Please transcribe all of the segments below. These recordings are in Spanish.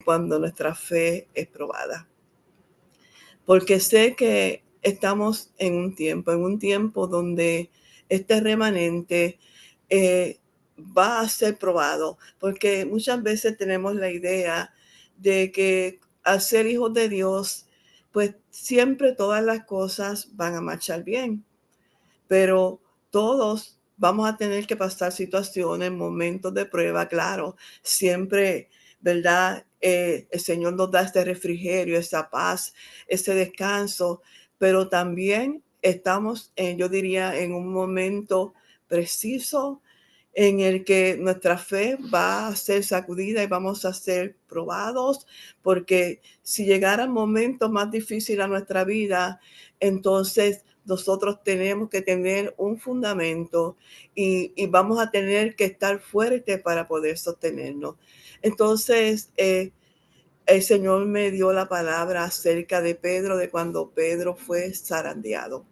cuando nuestra fe es probada. Porque sé que estamos en un tiempo donde este remanente va a ser probado, porque muchas veces tenemos la idea de que al ser hijos de Dios, pues siempre todas las cosas van a marchar bien, pero todos vamos a tener que pasar situaciones, momentos de prueba, claro, siempre, ¿verdad? El Señor nos da este refrigerio, esa paz, ese descanso, pero también estamos, yo diría, en un momento preciso en el que nuestra fe va a ser sacudida y vamos a ser probados, porque si llegaran momentos más difíciles a nuestra vida, entonces nosotros tenemos que tener un fundamento y vamos a tener que estar fuertes para poder sostenernos. Entonces, el Señor me dio la palabra acerca de Pedro, de cuando Pedro fue zarandeado.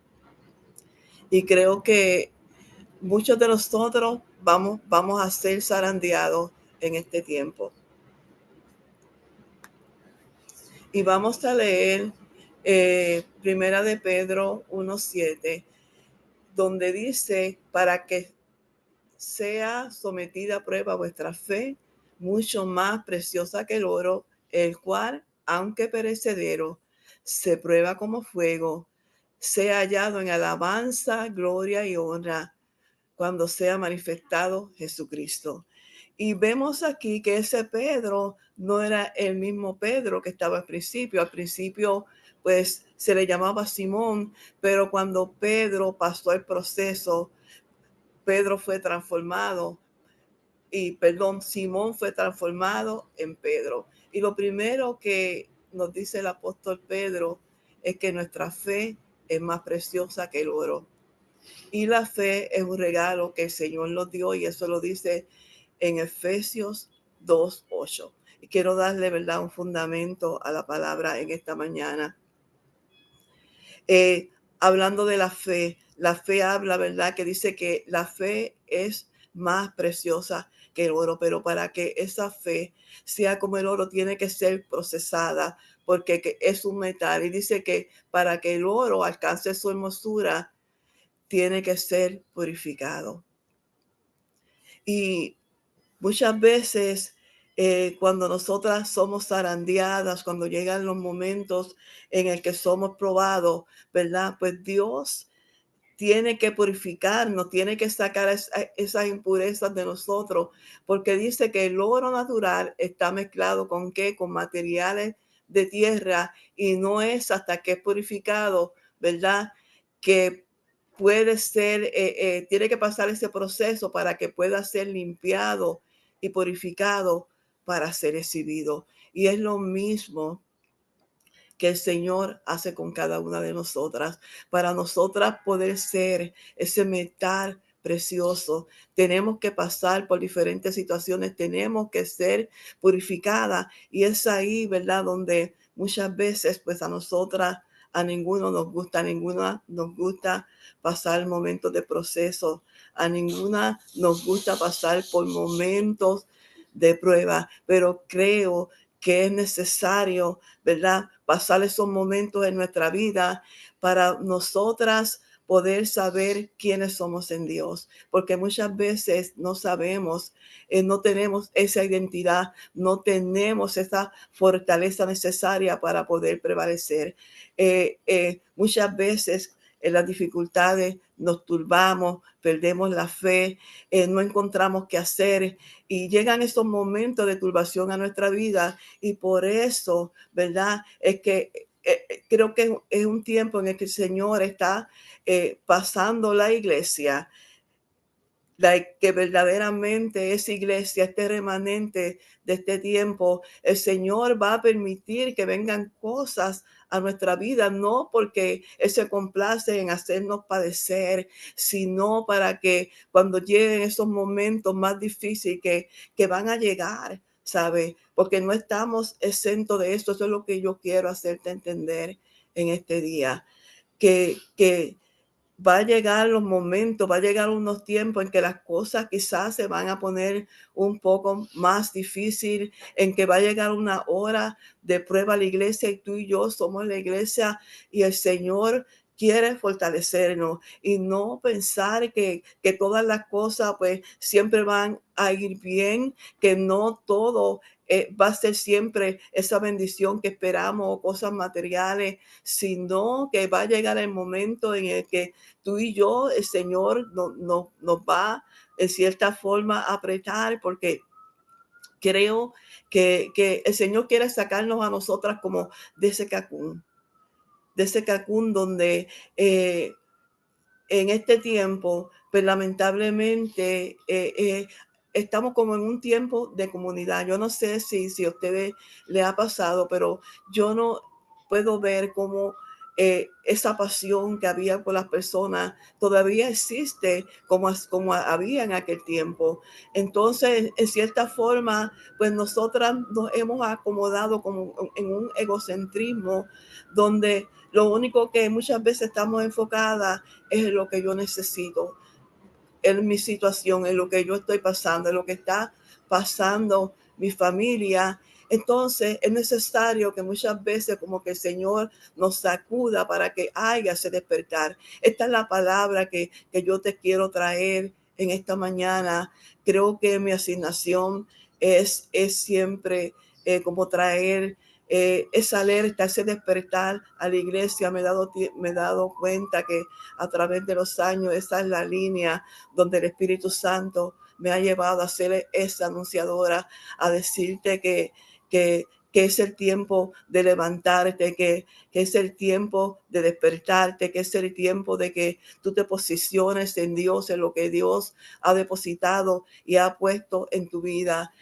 Y creo que muchos de nosotros vamos a ser zarandeados en este tiempo. Y vamos a leer Primera de Pedro 1:7, donde dice, para que sea sometida a prueba vuestra fe, mucho más preciosa que el oro, el cual, aunque perecedero, se prueba como fuego, sea hallado en alabanza, gloria y honra cuando sea manifestado Jesucristo. Y vemos aquí que ese Pedro no era el mismo Pedro que estaba al principio. Al principio, pues se le llamaba Simón, pero cuando Pedro pasó el proceso, Pedro fue transformado Simón fue transformado en Pedro. Y lo primero que nos dice el apóstol Pedro es que nuestra fe es más preciosa que el oro. Y la fe es un regalo que el Señor nos dio, y eso lo dice en Efesios 2:8. Y quiero darle, ¿verdad?, un fundamento a la palabra en esta mañana. Hablando de la fe habla, ¿verdad?, que dice que la fe es más preciosa que el oro, pero para que esa fe sea como el oro tiene que ser procesada, porque es un metal. Y dice que para que el oro alcance su hermosura, tiene que ser purificado. Y muchas veces cuando nosotras somos zarandeadas, cuando llegan los momentos en el que somos probados, ¿verdad? Pues Dios tiene que purificarnos, tiene que sacar esas impurezas de nosotros, porque dice que el oro natural está mezclado con ¿qué? Con materiales de tierra, y no es hasta que es purificado, ¿verdad?, que puede ser, tiene que pasar ese proceso para que pueda ser limpiado y purificado para ser exhibido. Y es lo mismo que el Señor hace con cada una de nosotras. Para nosotras poder ser ese metal precioso, tenemos que pasar por diferentes situaciones, tenemos que ser purificadas, y es ahí, ¿verdad?, donde muchas veces, pues a nosotras, a ninguna nos gusta pasar momentos de proceso, a ninguna nos gusta pasar por momentos de prueba, pero creo que es necesario, ¿verdad?, pasar esos momentos en nuestra vida para nosotras poder saber quiénes somos en Dios, porque muchas veces no sabemos, no tenemos esa identidad, no tenemos esa fortaleza necesaria para poder prevalecer. Muchas veces en las dificultades nos turbamos, perdemos la fe, no encontramos qué hacer, y llegan esos momentos de turbación a nuestra vida, y por eso, ¿verdad?, es que creo que es un tiempo en el que el Señor está pasando la iglesia, que verdaderamente esa iglesia, este remanente de este tiempo, el Señor va a permitir que vengan cosas a nuestra vida, no porque Él se complace en hacernos padecer, sino para que cuando lleguen esos momentos más difíciles que van a llegar, ¿sabe? Porque no estamos exentos de esto. Eso es lo que yo quiero hacerte entender en este día, que va a llegar los momentos, va a llegar unos tiempos en que las cosas quizás se van a poner un poco más difícil, en que va a llegar una hora de prueba a la iglesia y tú y yo somos la iglesia y el Señor quiere fortalecernos y no pensar que todas las cosas pues siempre van a ir bien, que no todo va a ser siempre esa bendición que esperamos o cosas materiales, sino que va a llegar el momento en el que tú y yo, el Señor nos va en cierta forma a apretar porque creo que el Señor quiere sacarnos a nosotras como de ese cacún donde en este tiempo, pues lamentablemente estamos como en un tiempo de comunidad. Yo no sé si a ustedes le ha pasado, pero yo no puedo ver cómo esa pasión que había por las personas todavía existe como había en aquel tiempo. Entonces, en cierta forma, pues nosotras nos hemos acomodado como en un egocentrismo donde lo único que muchas veces estamos enfocadas es en lo que yo necesito, en mi situación, en lo que yo estoy pasando, en lo que está pasando mi familia. Entonces es necesario que muchas veces como que el Señor nos sacuda para que haya ese despertar. Esta es la palabra que yo te quiero traer en esta mañana. Creo que mi asignación es siempre como traer esa alerta, ese despertar a la iglesia. Me he dado cuenta que a través de los años esa es la línea donde el Espíritu Santo me ha llevado a ser esa anunciadora, a decirte que es el tiempo de levantarte, que es el tiempo de despertarte, que es el tiempo de que tú te posiciones en Dios, en lo que Dios ha depositado y ha puesto en tu vida.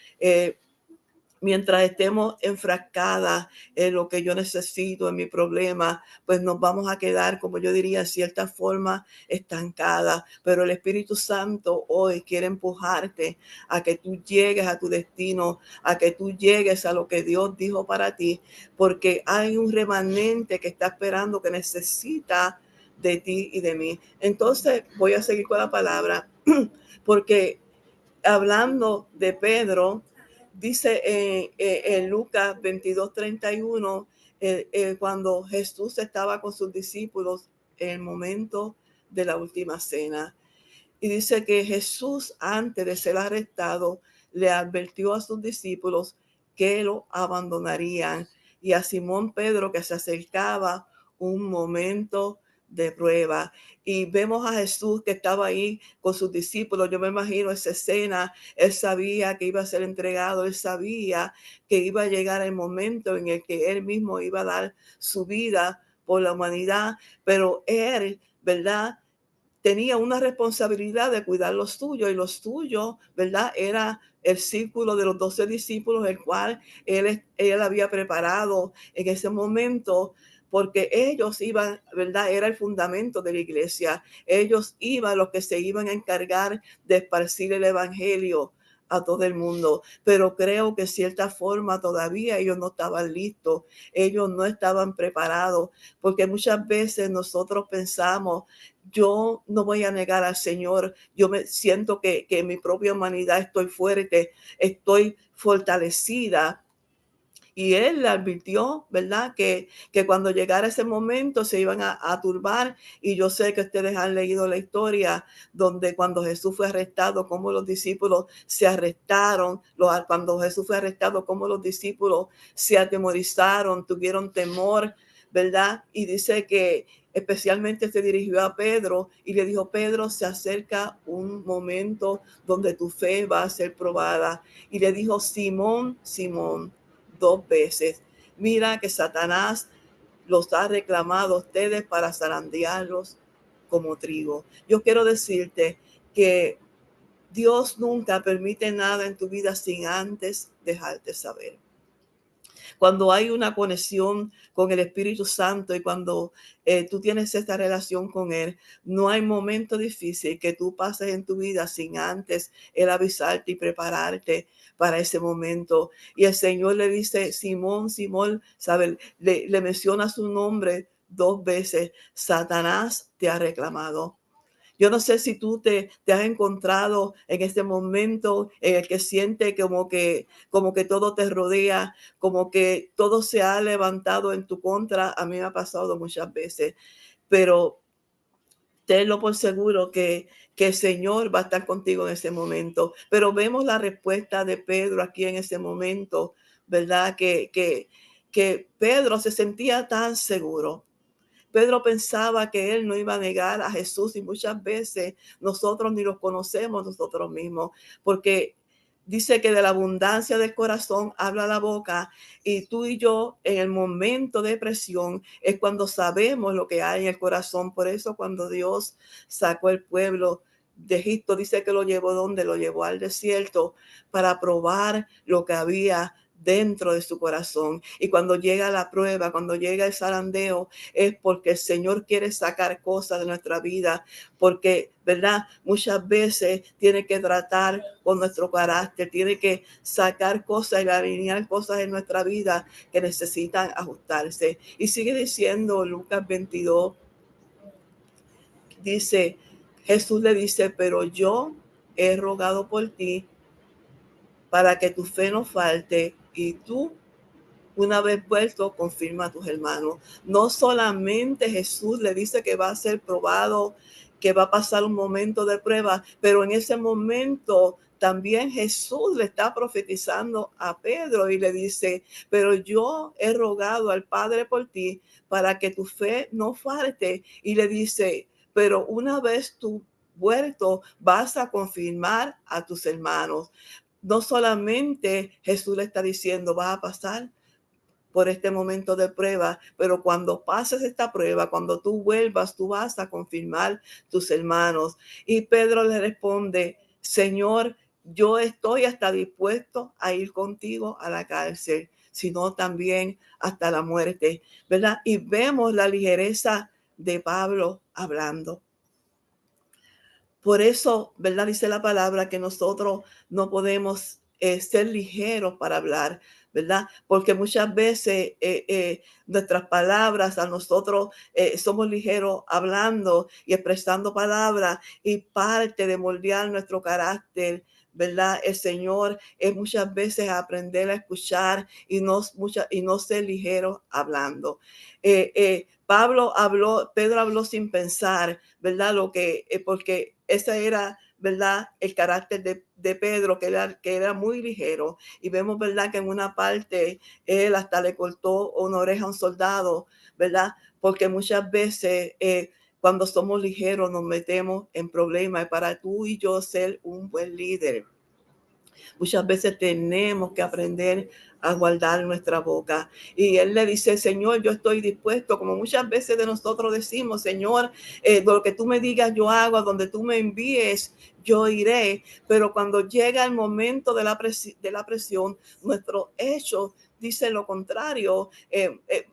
Mientras estemos enfrascadas en lo que yo necesito, en mi problema, pues nos vamos a quedar, como yo diría, en cierta forma estancadas. Pero el Espíritu Santo hoy quiere empujarte a que tú llegues a tu destino, a que tú llegues a lo que Dios dijo para ti, porque hay un remanente que está esperando, que necesita de ti y de mí. Entonces voy a seguir con la palabra, porque hablando de Pedro, dice en Lucas 22:31, cuando Jesús estaba con sus discípulos en el momento de la última cena. Y dice que Jesús, antes de ser arrestado, le advirtió a sus discípulos que lo abandonarían. Y a Simón Pedro que se acercaba un momento de prueba. Y vemos a Jesús que estaba ahí con sus discípulos. Yo me imagino esa escena. Él sabía que iba a ser entregado. Él sabía que iba a llegar el momento en el que él mismo iba a dar su vida por la humanidad. Pero él, ¿verdad?, tenía una responsabilidad de cuidar los tuyos, y los tuyos, ¿verdad? Era el círculo de los 12 discípulos, el cual él había preparado en ese momento, porque ellos iban, ¿verdad? Era el fundamento de la iglesia. Ellos iban los que se iban a encargar de esparcir el evangelio a todo el mundo, pero creo que de cierta forma todavía ellos no estaban listos, ellos no estaban preparados, porque muchas veces nosotros pensamos, yo no voy a negar al Señor, yo me siento que en mi propia humanidad estoy fuerte, estoy fortalecida. Y él le advirtió, ¿verdad?, que cuando llegara ese momento se iban a turbar. Y yo sé que ustedes han leído la historia donde cuando Jesús fue arrestado, cómo los discípulos se arrestaron, cuando Jesús fue arrestado, cómo los discípulos se atemorizaron, tuvieron temor, ¿verdad? Y dice que especialmente se dirigió a Pedro y le dijo: Pedro, se acerca un momento donde tu fe va a ser probada. Y le dijo: Simón, Simón, dos veces. Mira que Satanás los ha reclamado a ustedes para zarandearlos como trigo. Yo quiero decirte que Dios nunca permite nada en tu vida sin antes dejarte saber. Cuando hay una conexión con el Espíritu Santo y cuando tú tienes esta relación con Él, no hay momento difícil que tú pases en tu vida sin antes Él avisarte y prepararte para ese momento. Y el Señor le dice: Simón, Simón, ¿sabe? Le menciona su nombre 2 veces Satanás te ha reclamado. Yo no sé si tú te has encontrado en este momento en el que sientes como que todo te rodea, como que todo se ha levantado en tu contra. A mí me ha pasado muchas veces, pero tenlo por seguro que el Señor va a estar contigo en ese momento. Pero vemos la respuesta de Pedro aquí en ese momento, ¿verdad? Que Pedro se sentía tan seguro. Pedro pensaba que él no iba a negar a Jesús y muchas veces nosotros ni los conocemos nosotros mismos, porque dice que de la abundancia del corazón habla la boca y tú y yo en el momento de presión es cuando sabemos lo que hay en el corazón. Por eso cuando Dios sacó el pueblo de Egipto, dice que lo llevó donde lo llevó al desierto para probar lo que había dentro de su corazón. Y cuando llega la prueba, cuando llega el zarandeo, es porque el Señor quiere sacar cosas de nuestra vida, porque, ¿verdad? Muchas veces tiene que tratar con nuestro carácter, tiene que sacar cosas y alinear cosas en nuestra vida que necesitan ajustarse. Y sigue diciendo Lucas 22, dice, Jesús le dice, pero yo he rogado por ti para que tu fe no falte y tú una vez vuelto, confirma a tus hermanos. No solamente Jesús le dice que va a ser probado, que va a pasar un momento de prueba, pero en ese momento también Jesús le está profetizando a Pedro y le dice, pero yo he rogado al Padre por ti para que tu fe no falte. Y le dice, pero una vez tú vuelto, vas a confirmar a tus hermanos. No solamente Jesús le está diciendo, va a pasar por este momento de prueba, pero cuando pases esta prueba, cuando tú vuelvas, tú vas a confirmar tus hermanos. Y Pedro le responde, Señor, yo estoy hasta dispuesto a ir contigo a la cárcel, sino también hasta la muerte, ¿verdad? Y vemos la ligereza de Pablo hablando. Por eso, ¿verdad? Dice la palabra que nosotros no podemos ser ligeros para hablar, ¿verdad? Porque muchas veces nuestras palabras a nosotros somos ligeros hablando y expresando palabras y parte de moldear nuestro carácter. ¿Verdad? El Señor es muchas veces aprender a escuchar y no ser ligero hablando. Pedro habló sin pensar, ¿verdad? Porque ese era, ¿verdad? El carácter de Pedro, que era muy ligero. Y vemos, ¿verdad? Que en una parte él hasta le cortó una oreja a un soldado, ¿verdad? Porque muchas veces cuando somos ligeros nos metemos en problemas. Y para tú y yo ser un buen líder, muchas veces tenemos que aprender a guardar nuestra boca. Y él le dice, Señor, yo estoy dispuesto, como muchas veces de nosotros decimos, Señor, lo que tú me digas yo hago, a donde tú me envíes, yo iré. Pero cuando llega el momento de la presión, nuestros hechos dicen lo contrario.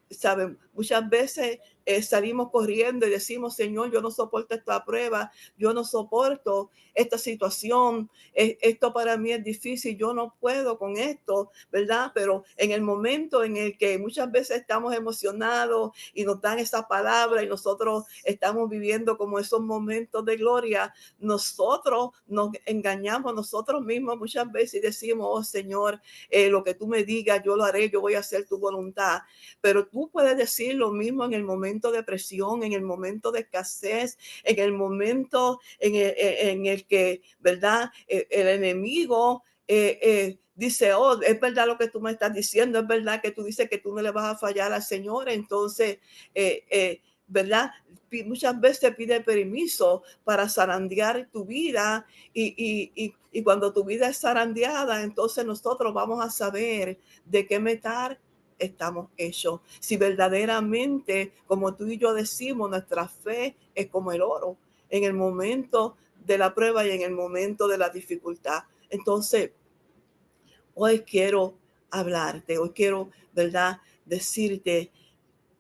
¿Saben? Muchas veces salimos corriendo y decimos, Señor, yo no soporto esta prueba, yo no soporto esta situación, esto para mí es difícil, yo no puedo con esto, ¿verdad? Pero en el momento en el que muchas veces estamos emocionados y nos dan esa palabra y nosotros estamos viviendo como esos momentos de gloria, nosotros nos engañamos nosotros mismos muchas veces y decimos, oh Señor, lo que tú me digas, yo lo haré, yo voy a hacer tu voluntad. Pero tú puedes decir lo mismo en el momento de presión, en el momento de escasez, en el momento en el que, ¿verdad? El enemigo dice, oh, es verdad lo que tú me estás diciendo, es verdad que tú dices que tú no le vas a fallar al Señor, entonces, ¿verdad? Muchas veces pide permiso para zarandear tu vida y cuando tu vida es zarandeada, entonces nosotros vamos a saber de qué metal estamos hechos. Si verdaderamente, como tú y yo decimos, nuestra fe es como el oro en el momento de la prueba y en el momento de la dificultad. Entonces, hoy quiero hablarte, hoy quiero, ¿verdad? Decirte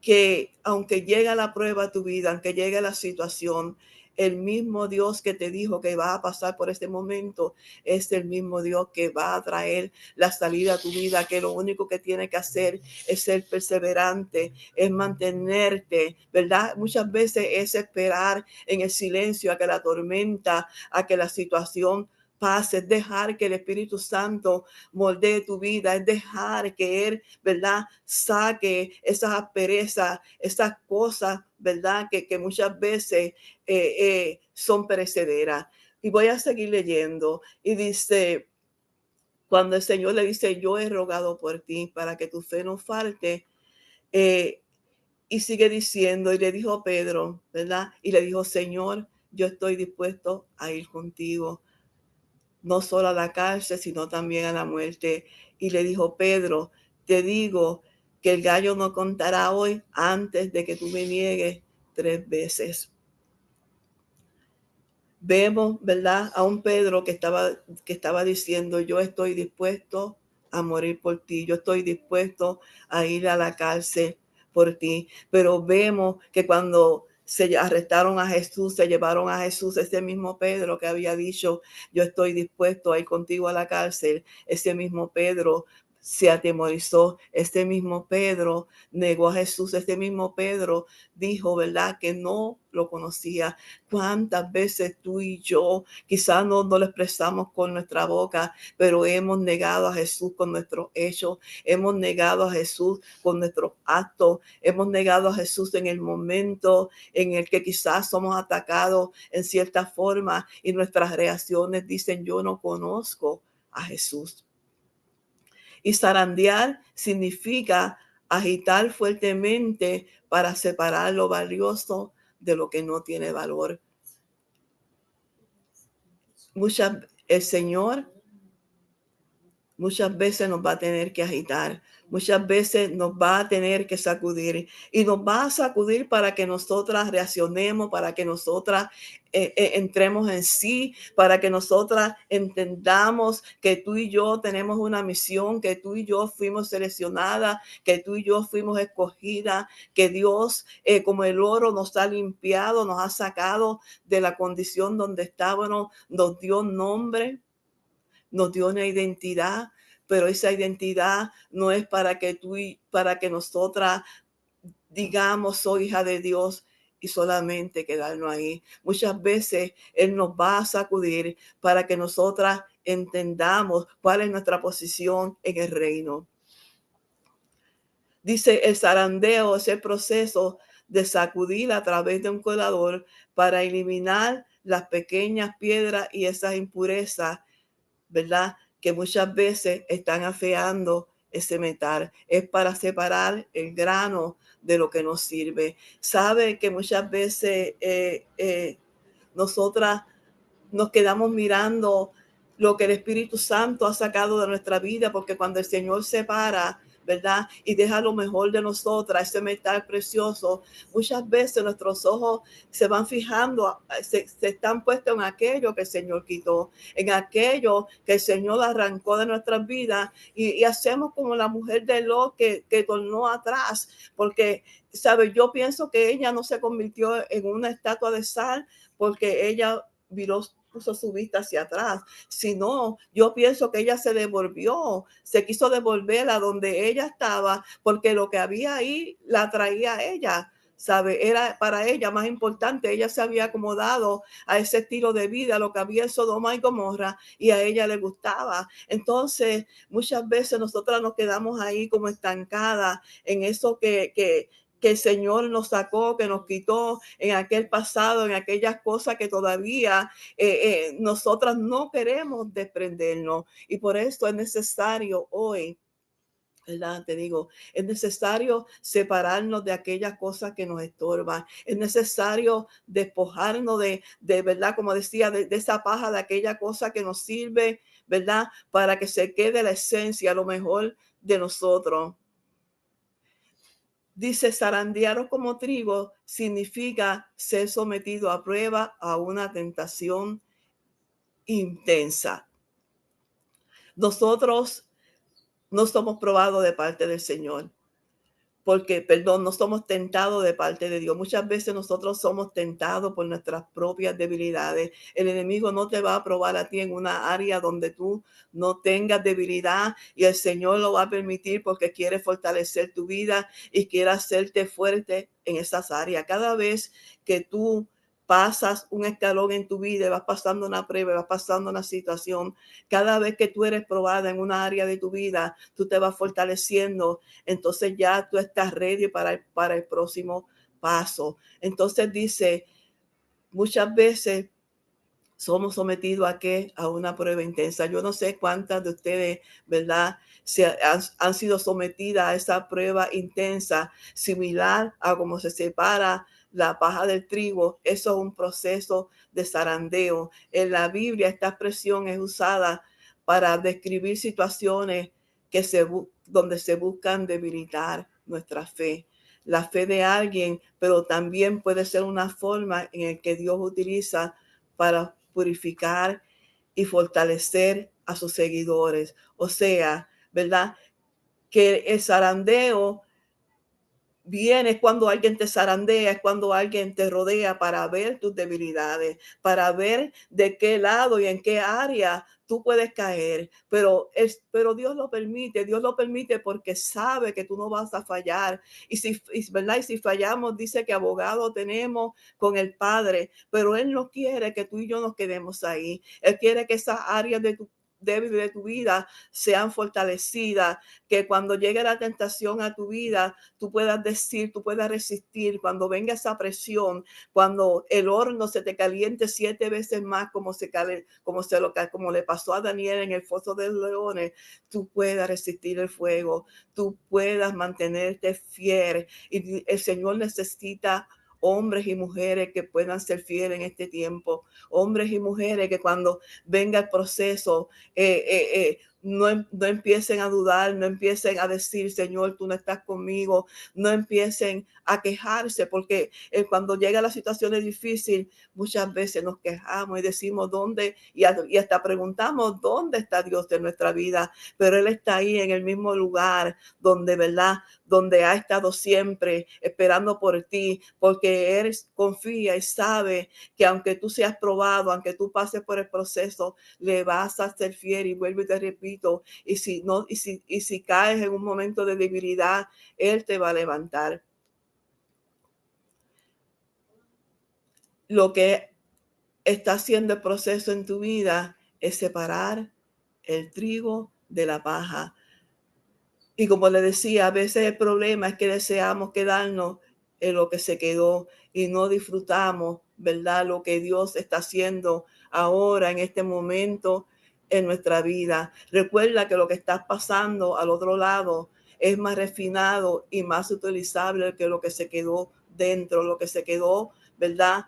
que aunque llegue la prueba a tu vida, aunque llegue la situación, el mismo Dios que te dijo que va a pasar por este momento es el mismo Dios que va a traer la salida a tu vida, que lo único que tiene que hacer es ser perseverante, es mantenerte, ¿verdad? Muchas veces es esperar en el silencio a que la tormenta, a que la situación pase, es dejar que el Espíritu Santo moldee tu vida, es dejar que Él, ¿verdad? Saque esas asperezas, esas cosas, ¿verdad? Que muchas veces son perecederas. Y voy a seguir leyendo. Y dice, cuando el Señor le dice, yo he rogado por ti para que tu fe no falte, eh, y sigue diciendo, y le dijo a Pedro, ¿verdad? Y le dijo, Señor, yo estoy dispuesto a ir contigo, no solo a la cárcel, sino también a la muerte. Y le dijo, Pedro, te digo que el gallo no contará hoy antes de que tú me niegues 3 veces. Vemos, ¿verdad? A un Pedro que estaba diciendo, yo estoy dispuesto a morir por ti, yo estoy dispuesto a ir a la cárcel por ti. Pero vemos que cuando se arrestaron a Jesús, se llevaron a Jesús, ese mismo Pedro que había dicho, yo estoy dispuesto a ir contigo a la cárcel, ese mismo Pedro se atemorizó, ese mismo Pedro negó a Jesús, ese mismo Pedro dijo, ¿verdad? Que no lo conocía. ¿Cuántas veces tú y yo quizás no lo expresamos con nuestra boca, pero hemos negado a Jesús con nuestros hechos, hemos negado a Jesús con nuestros actos, hemos negado a Jesús en el momento en el que quizás somos atacados en cierta forma y nuestras reacciones dicen yo no conozco a Jesús? Y zarandear significa agitar fuertemente para separar lo valioso de lo que no tiene valor. El Señor muchas veces nos va a tener que agitar, muchas veces nos va a tener que sacudir y nos va a sacudir para que nosotras reaccionemos, para que nosotras entremos en sí, para que nosotras entendamos que tú y yo tenemos una misión, que tú y yo fuimos seleccionadas, que tú y yo fuimos escogidas, que Dios, como el oro, nos ha limpiado, nos ha sacado de la condición donde estábamos, nos dio nombre, nos dio una identidad, pero esa identidad no es para que nosotras digamos soy hija de Dios y solamente quedarnos ahí. Muchas veces Él nos va a sacudir para que nosotras entendamos cuál es nuestra posición en el reino. Dice, el zarandeo es el proceso de sacudir a través de un colador para eliminar las pequeñas piedras y esas impurezas, ¿verdad? Que muchas veces están afeando ese metal. Es para separar el grano de lo que nos sirve. Sabe que muchas veces nosotras nos quedamos mirando lo que el Espíritu Santo ha sacado de nuestra vida, porque cuando el Señor se para, ¿verdad? Y deja lo mejor de nosotras, ese metal precioso, muchas veces nuestros ojos se van fijando, se están puestos en aquello que el Señor quitó, en aquello que el Señor arrancó de nuestras vidas y hacemos como la mujer de Lot que tornó atrás, porque, ¿sabe? Yo pienso que ella no se convirtió en una estatua de sal porque ella viró, puso su vista hacia atrás, sino yo pienso que ella se devolvió, se quiso devolver a donde ella estaba, porque lo que había ahí la traía a ella, ¿sabe? Era para ella más importante, ella se había acomodado a ese estilo de vida, lo que había en Sodoma y Gomorra, y a ella le gustaba. Entonces, muchas veces nosotras nos quedamos ahí como estancadas en eso que el Señor nos sacó, que nos quitó en aquel pasado, en aquellas cosas que todavía nosotras no queremos desprendernos. Y por eso es necesario hoy, ¿verdad? Te digo, es necesario separarnos de aquellas cosas que nos estorban. Es necesario despojarnos de ¿verdad? Como decía, de esa paja, de aquella cosa que nos sirve, ¿verdad? Para que se quede la esencia, lo mejor de nosotros. Dice, zarandearos como trigo significa ser sometido a prueba, a una tentación intensa. Nosotros no somos probados de parte del Señor, porque, perdón, no somos tentados de parte de Dios. Muchas veces nosotros somos tentados por nuestras propias debilidades. El enemigo no te va a probar a ti en una área donde tú no tengas debilidad, y el Señor lo va a permitir porque quiere fortalecer tu vida y quiere hacerte fuerte en esas áreas. Cada vez que tú pasas un escalón en tu vida, vas pasando una prueba, vas pasando una situación, cada vez que tú eres probada en una área de tu vida, tú te vas fortaleciendo, entonces ya tú estás ready para el próximo paso. Entonces dice, muchas veces somos sometidos a qué? A una prueba intensa. Yo no sé cuántas de ustedes, ¿verdad? Han sido sometidas a esa prueba intensa, similar a cómo se separa la paja del trigo. Eso es un proceso de zarandeo. En la Biblia esta expresión es usada para describir situaciones donde se buscan debilitar nuestra fe, la fe de alguien, pero también puede ser una forma en la que Dios utiliza para purificar y fortalecer a sus seguidores. O sea, ¿verdad? Que el zarandeo viene es cuando alguien te zarandea, es cuando alguien te rodea para ver tus debilidades, para ver de qué lado y en qué área tú puedes caer. Pero Dios lo permite porque sabe que tú no vas a fallar. ¿Verdad? Y si fallamos, dice que abogado tenemos con el Padre, pero Él no quiere que tú y yo nos quedemos ahí. Él quiere que esas áreas de tu débil de tu vida sean fortalecidas, que cuando llegue la tentación a tu vida, tú puedas decir, tú puedas resistir cuando venga esa presión, cuando el horno se te caliente 7 veces más como le pasó a Daniel en el foso de los leones, tú puedas resistir el fuego, tú puedas mantenerte fiel. Y el Señor necesita hombres y mujeres que puedan ser fieles en este tiempo, hombres y mujeres que cuando venga el proceso, no empiecen a dudar, no empiecen a decir, Señor, tú no estás conmigo, no empiecen a quejarse, porque cuando llega la situación difícil, muchas veces nos quejamos y decimos dónde, y hasta preguntamos dónde está Dios de nuestra vida, pero Él está ahí en el mismo lugar donde, ¿verdad? Donde ha estado siempre esperando por ti, porque Él confía y sabe que aunque tú seas probado, aunque tú pases por el proceso, le vas a ser fiel. Y vuelvo y te repito, y si no, y si caes en un momento de debilidad, Él te va a levantar. Lo que está haciendo el proceso en tu vida es separar el trigo de la paja. Y como le decía, a veces el problema es que deseamos quedarnos en lo que se quedó y no disfrutamos, ¿verdad? Lo que Dios está haciendo ahora, en este momento, en nuestra vida. Recuerda que lo que estás pasando al otro lado es más refinado y más utilizable que lo que se quedó dentro. Lo que se quedó, ¿verdad?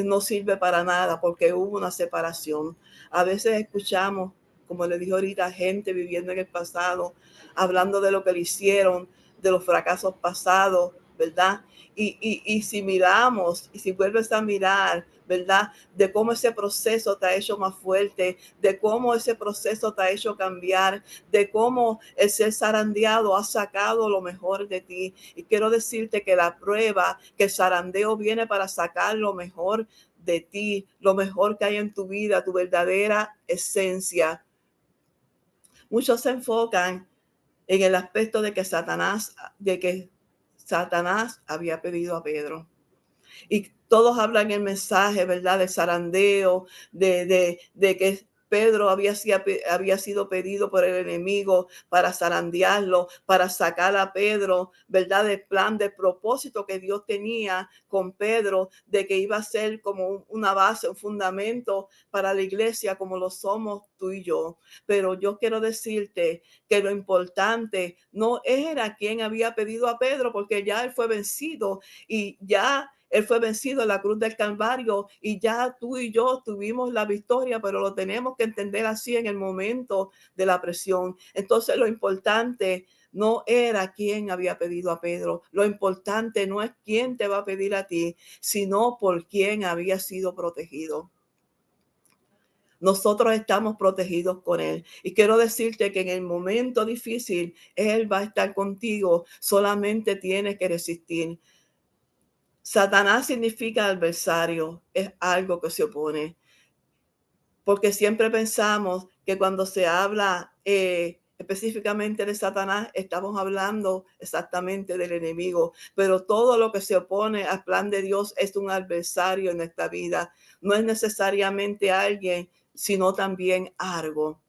No sirve para nada porque hubo una separación. A veces escuchamos, como le dije ahorita, gente viviendo en el pasado, hablando de lo que le hicieron, de los fracasos pasados, ¿verdad? Y si miramos, y si vuelves a mirar, ¿verdad? De cómo ese proceso te ha hecho más fuerte, de cómo ese proceso te ha hecho cambiar, de cómo el ser zarandeado ha sacado lo mejor de ti. Y quiero decirte que la prueba, que el zarandeo viene para sacar lo mejor de ti, lo mejor que hay en tu vida, tu verdadera esencia. Muchos se enfocan en el aspecto de que Satanás había pedido a Pedro. Y todos hablan el mensaje, ¿verdad? De zarandeo, de que Pedro había sido pedido por el enemigo para zarandearlo, para sacar a Pedro, ¿verdad? Del plan, del propósito que Dios tenía con Pedro, de que iba a ser como una base, un fundamento para la iglesia, como lo somos tú y yo. Pero yo quiero decirte que lo importante no era quién había pedido a Pedro, porque ya él fue vencido y ya él fue vencido en la cruz del Calvario y ya tú y yo tuvimos la victoria, pero lo tenemos que entender así en el momento de la presión. Entonces lo importante no era quién había pedido a Pedro. Lo importante no es quién te va a pedir a ti, sino por quién había sido protegido. Nosotros estamos protegidos con Él. Y quiero decirte que en el momento difícil, Él va a estar contigo. Solamente tienes que resistir. Satanás significa adversario, es algo que se opone. Porque siempre pensamos que cuando se habla específicamente de Satanás, estamos hablando exactamente del enemigo, pero todo lo que se opone al plan de Dios es un adversario en nuestra vida. No es necesariamente alguien, sino también algo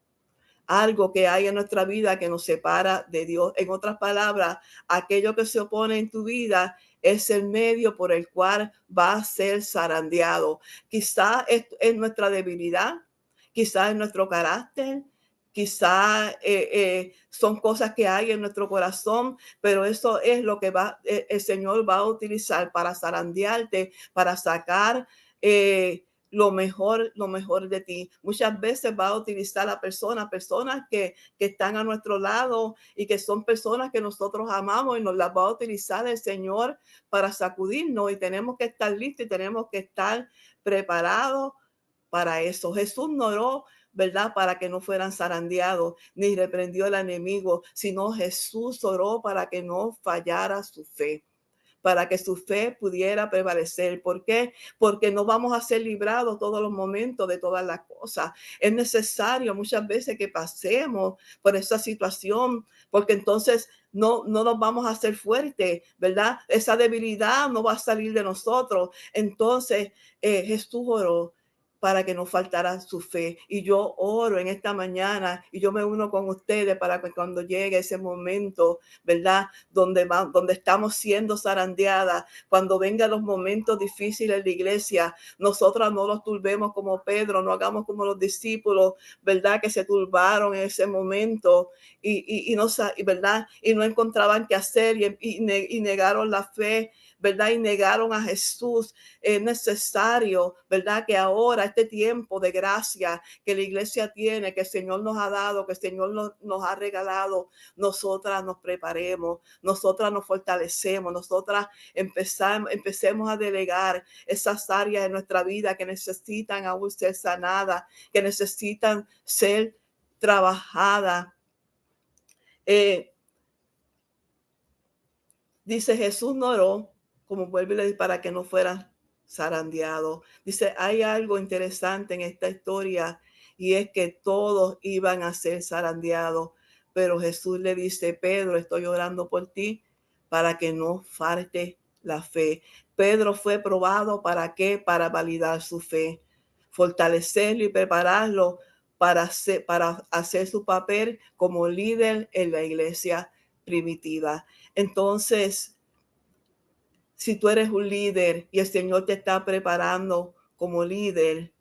que hay en nuestra vida que nos separa de Dios. En otras palabras, aquello que se opone en tu vida es el medio por el cual va a ser zarandeado. Quizá es nuestra debilidad, quizá es nuestro carácter, quizá son cosas que hay en nuestro corazón, pero eso es lo que el Señor va a utilizar para zarandearte, para sacar lo mejor de ti. Muchas veces va a utilizar a personas que están a nuestro lado y que son personas que nosotros amamos y nos las va a utilizar el Señor para sacudirnos y tenemos que estar listos y tenemos que estar preparados para eso. Jesús no oró, ¿verdad? Para que no fueran zarandeados, ni reprendió al enemigo, sino Jesús oró para que no fallara su fe, para que su fe pudiera prevalecer. ¿Por qué? Porque no vamos a ser librados todos los momentos de todas las cosas. Es necesario muchas veces que pasemos por esa situación, porque entonces no nos vamos a hacer fuertes, ¿verdad? Esa debilidad no va a salir de nosotros. Entonces, Jesús oró para que no faltara su fe. Y yo oro en esta mañana y yo me uno con ustedes para que cuando llegue ese momento, ¿verdad? Donde estamos siendo zarandeadas, cuando vengan los momentos difíciles en la iglesia, nosotras no los turbemos como Pedro, no hagamos como los discípulos, ¿verdad? Que se turbaron en ese momento ¿verdad? Y no encontraban qué hacer y negaron la fe, ¿verdad? Y negaron a Jesús. Es necesario, ¿verdad? Que ahora, este tiempo de gracia que la iglesia tiene, que el Señor nos ha dado, que el Señor nos ha regalado, nosotras nos preparemos, nosotras nos fortalecemos, nosotras empecemos a delegar esas áreas de nuestra vida que necesitan aún ser sanadas, que necesitan ser trabajadas. Dice Jesús no oró, como vuelve y le dice, para que no fuera zarandeado. Dice, hay algo interesante en esta historia y es que todos iban a ser zarandeados, pero Jesús le dice, Pedro, estoy orando por ti para que no falte la fe. Pedro fue probado, ¿para qué? Para validar su fe, fortalecerlo y prepararlo para hacer su papel como líder en la iglesia primitiva. Entonces, si tú eres un líder y el Señor te está preparando como líder,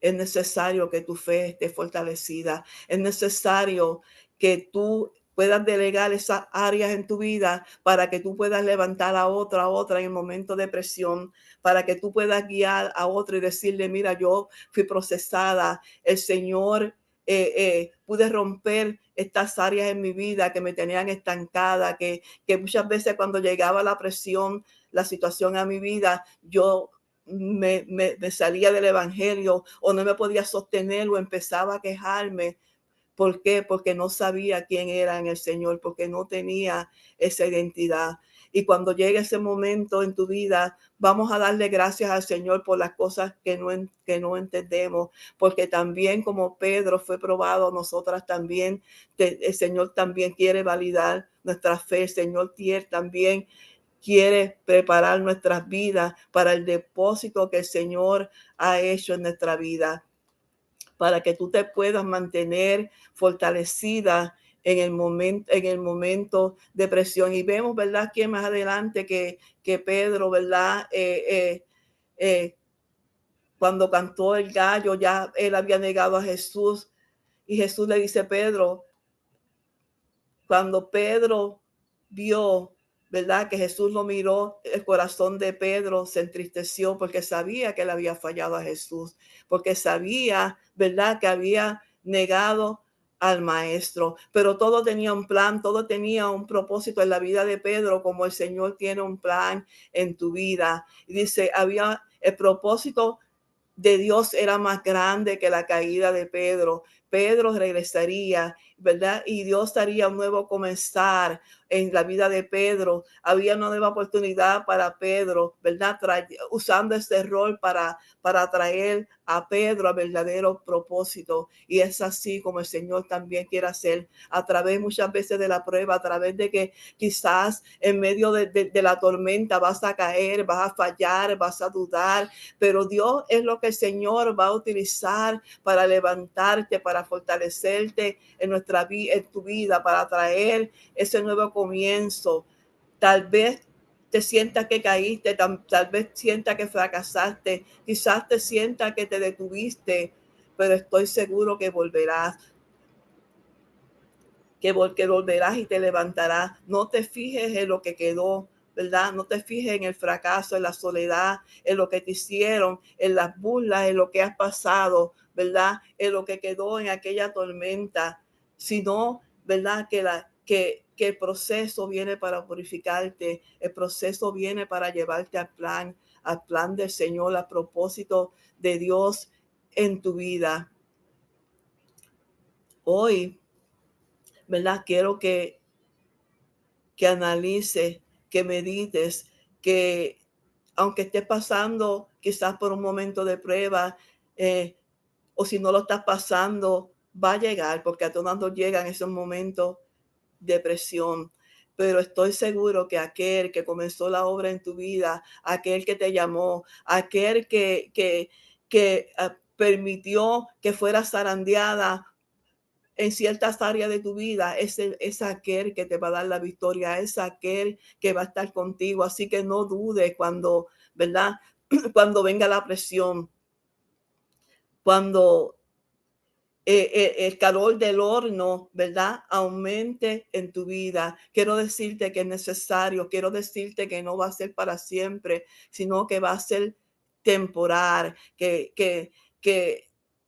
es necesario que tu fe esté fortalecida. Es necesario que tú puedas delegar esas áreas en tu vida para que tú puedas levantar a otra en el momento de presión, para que tú puedas guiar a otro y decirle, mira, yo fui procesada, el Señor pude romper estas áreas en mi vida que me tenían estancada, que muchas veces cuando llegaba la presión, la situación a mi vida, yo me salía del evangelio o no me podía sostener o empezaba a quejarme. ¿Por qué? Porque no sabía quién era en el Señor, porque no tenía esa identidad. Y cuando llegue ese momento en tu vida, vamos a darle gracias al Señor por las cosas que no entendemos, porque también como Pedro fue probado, nosotras también, el Señor también quiere validar nuestra fe, el Señor también quiere preparar nuestras vidas para el depósito que el Señor ha hecho en nuestra vida, para que tú te puedas mantener fortalecida en el momento de presión. Y vemos, ¿verdad? Aquí más adelante que Pedro, ¿verdad? Cuando cantó el gallo, ya él había negado a Jesús. Y Jesús le dice, Pedro, cuando Pedro vio, ¿verdad? Que Jesús lo miró, el corazón de Pedro se entristeció porque sabía que él había fallado a Jesús, porque sabía, ¿verdad? Que había negado al maestro, pero todo tenía un plan, todo tenía un propósito en la vida de Pedro, como el Señor tiene un plan en tu vida. Y dice, había el propósito de Dios era más grande que la caída de Pedro. Pedro regresaría, ¿verdad? Y Dios daría un nuevo comenzar en la vida de Pedro. Había una nueva oportunidad para Pedro, ¿verdad? Usando este rol para traer a Pedro a verdadero propósito. Y es así como el Señor también quiere hacer a través muchas veces de la prueba, a través de que quizás en medio de la tormenta vas a caer, vas a fallar, vas a dudar, pero Dios es lo que el Señor va a utilizar para levantarte, para fortalecerte en nuestra vida, en tu vida, para traer ese nuevo comienzo. Tal vez te sientas que caíste, tal vez sientas que fracasaste, quizás te sientas que te detuviste, pero estoy seguro que volverás, que volverás y te levantarás. No te fijes en lo que quedó, ¿verdad? No te fijes en el fracaso, en la soledad, en lo que te hicieron, en las burlas, en lo que has pasado, ¿verdad? En lo que quedó en aquella tormenta, sino, ¿verdad? Que el proceso viene para purificarte, el proceso viene para llevarte al plan del Señor, al propósito de Dios en tu vida. Hoy, ¿verdad? Quiero que analices, que medites, que aunque estés pasando quizás por un momento de prueba, eh, o si no lo estás pasando, va a llegar, porque a todos nos llegan esos momentos de presión. Pero estoy seguro que aquel que comenzó la obra en tu vida, aquel que te llamó, aquel que permitió que fueras zarandeada en ciertas áreas de tu vida, es aquel que te va a dar la victoria, es aquel que va a estar contigo. Así que no dudes cuando, ¿verdad? Cuando venga la presión, cuando el calor del horno, ¿verdad? Aumente en tu vida. Quiero decirte que es necesario, quiero decirte que no va a ser para siempre, sino que va a ser temporal, que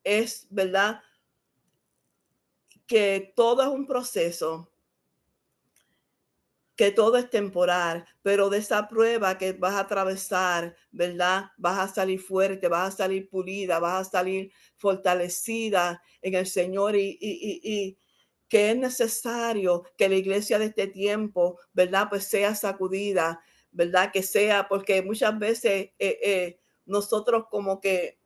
es, ¿verdad? Que todo es un proceso, que todo es temporal, pero de esa prueba que vas a atravesar, ¿verdad? Vas a salir fuerte, vas a salir pulida, vas a salir fortalecida en el Señor y que es necesario que la iglesia de este tiempo, ¿verdad? Pues sea sacudida, ¿verdad? Que sea, porque muchas veces nosotros como que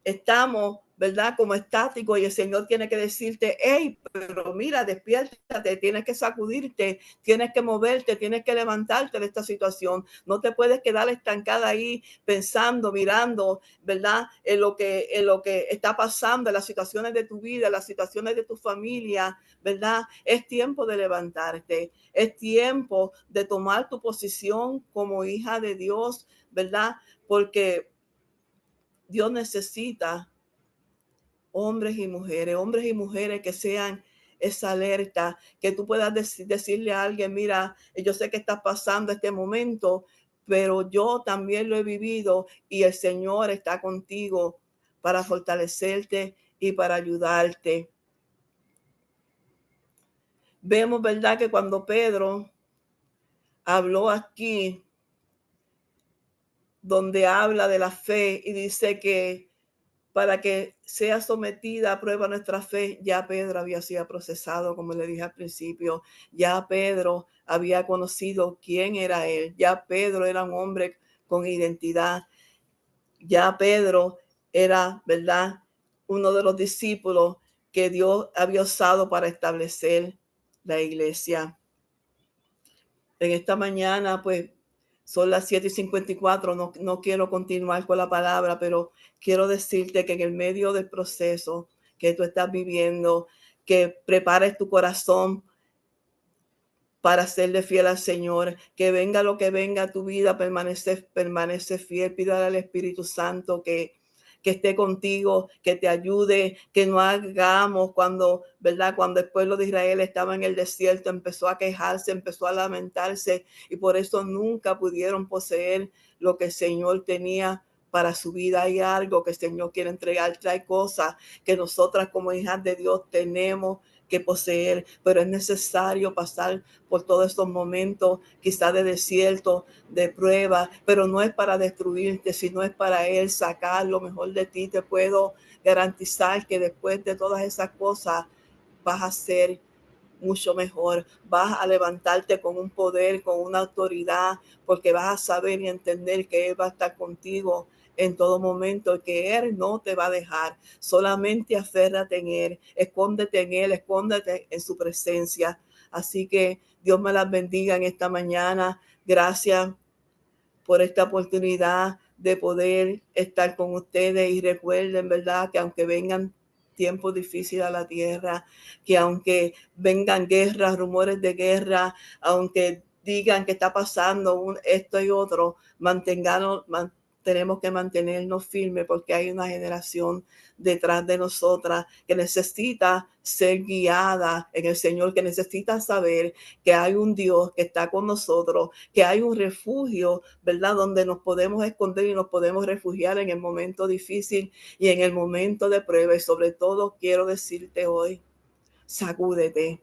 estamos, ¿verdad? Como estáticos y el Señor tiene que decirte, hey, pero mira, despiértate, tienes que sacudirte, tienes que moverte, tienes que levantarte de esta situación. No te puedes quedar estancada ahí pensando, mirando, ¿verdad? En lo que está pasando, en las situaciones de tu vida, en las situaciones de tu familia, ¿verdad? Es tiempo de levantarte, es tiempo de tomar tu posición como hija de Dios, ¿verdad? Porque Dios necesita hombres y mujeres que sean esa alerta, que tú puedas decirle a alguien, mira, yo sé que estás pasando este momento, pero yo también lo he vivido y el Señor está contigo para fortalecerte y para ayudarte. Vemos, ¿verdad? Que cuando Pedro habló aquí, donde habla de la fe y dice que para que sea sometida a prueba nuestra fe, ya Pedro había sido procesado, como le dije al principio, ya Pedro había conocido quién era él, ya Pedro era un hombre con identidad, ya Pedro era, ¿verdad?, uno de los discípulos que Dios había usado para establecer la iglesia. En esta mañana, pues, son las 7:54, no quiero continuar con la palabra, pero quiero decirte que en el medio del proceso que tú estás viviendo, que prepares tu corazón para serle fiel al Señor, que venga lo que venga a tu vida, permanece fiel, pídale al Espíritu Santo que esté contigo, que te ayude, que no hagamos cuando, ¿verdad? Cuando el pueblo de Israel estaba en el desierto, empezó a quejarse, empezó a lamentarse y por eso nunca pudieron poseer lo que el Señor tenía para su vida. Hay algo que el Señor quiere entregar, trae cosas que nosotras como hijas de Dios tenemos que poseer, pero es necesario pasar por todos estos momentos, quizás de desierto, de prueba, pero no es para destruirte, sino es para Él sacar lo mejor de ti. Te puedo garantizar que después de todas esas cosas vas a ser mucho mejor, vas a levantarte con un poder, con una autoridad, porque vas a saber y entender que Él va a estar contigo en todo momento, que Él no te va a dejar. Solamente aférrate en Él, escóndete en Él, escóndete en su presencia. Así que Dios me las bendiga en esta mañana. Gracias por esta oportunidad de poder estar con ustedes, y recuerden, ¿verdad?, que aunque vengan tiempos difíciles a la tierra, que aunque vengan guerras, rumores de guerra, aunque digan que está pasando esto y otro, tenemos que mantenernos firmes, porque hay una generación detrás de nosotras que necesita ser guiada en el Señor, que necesita saber que hay un Dios que está con nosotros, que hay un refugio, ¿verdad?, donde nos podemos esconder y nos podemos refugiar en el momento difícil y en el momento de prueba. Y sobre todo quiero decirte hoy, sacúdete,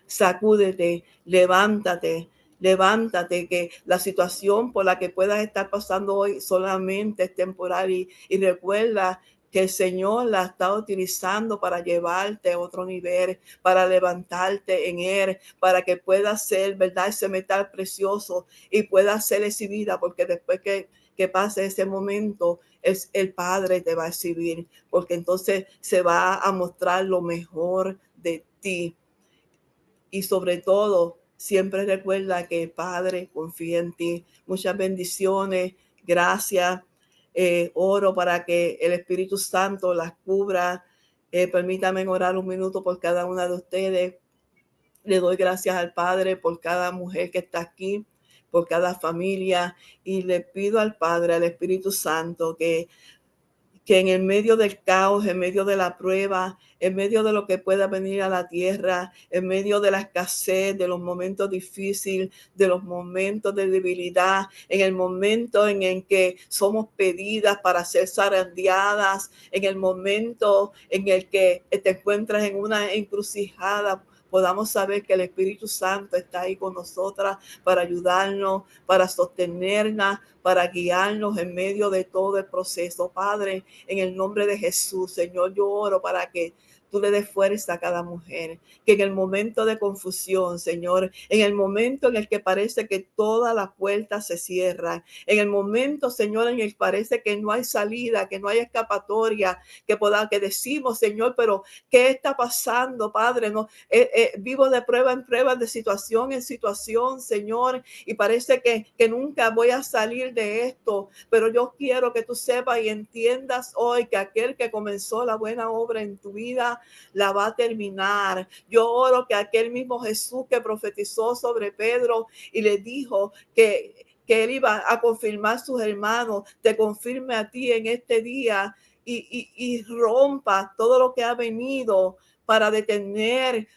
sacúdete, levántate, levántate, que la situación por la que puedas estar pasando hoy solamente es temporal, y recuerda que el Señor la está utilizando para llevarte a otro nivel, para levantarte en Él, para que pueda ser, ¿verdad?, ese metal precioso y pueda ser exhibida, porque después que pase ese momento, es el Padre te va a exhibir, porque entonces se va a mostrar lo mejor de ti. Y sobre todo, siempre recuerda que el Padre confía en ti. Muchas bendiciones, gracias. Oro para que el Espíritu Santo las cubra. Permítame orar un minuto por cada una de ustedes. Le doy gracias al Padre por cada mujer que está aquí, por cada familia, y le pido al Padre, al Espíritu Santo, que en el medio del caos, en medio de la prueba, en medio de lo que pueda venir a la tierra, en medio de la escasez, de los momentos difíciles, de los momentos de debilidad, en el momento en el que somos pedidas para ser zarandeadas, en el momento en el que te encuentras en una encrucijada, podamos saber que el Espíritu Santo está ahí con nosotras para ayudarnos, para sostenernos, para guiarnos en medio de todo el proceso. Padre, en el nombre de Jesús, Señor, yo oro para que tú le des fuerza a cada mujer, que en el momento de confusión, Señor, en el momento en el que parece que todas las puertas se cierran, en el momento, Señor, en el que parece que no hay salida, que no hay escapatoria, que decimos, Señor, pero ¿qué está pasando, Padre? No, vivo de prueba en prueba, de situación en situación, Señor, y parece que nunca voy a salir de esto, pero yo quiero que tú sepas y entiendas hoy que aquel que comenzó la buena obra en tu vida la va a terminar. Yo oro que aquel mismo Jesús que profetizó sobre Pedro y le dijo que él iba a confirmar a sus hermanos, te confirme a ti en este día, y rompa todo lo que ha venido para detener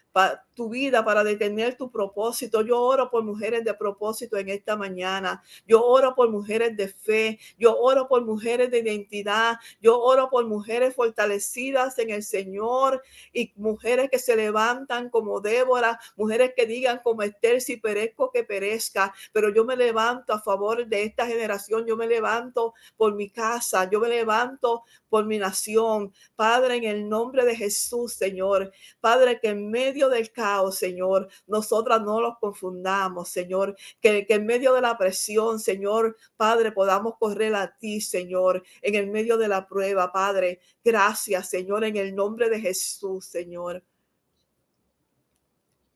tu vida, para detener tu propósito. Yo oro por mujeres de propósito en esta mañana. Yo oro por mujeres de fe. Yo oro por mujeres de identidad. Yo oro por mujeres fortalecidas en el Señor, y mujeres que se levantan como Débora, mujeres que digan como Esther, si perezco que perezca, pero yo me levanto a favor de esta generación. Yo me levanto por mi casa. Yo me levanto por mi nación. Padre, en el nombre de Jesús, Señor. Padre, que en medio del caos, Señor, nosotras no los confundamos, Señor, que en medio de la presión, Señor, Padre, podamos correr a ti, Señor, en el medio de la prueba, Padre. Gracias, Señor, en el nombre de Jesús, Señor.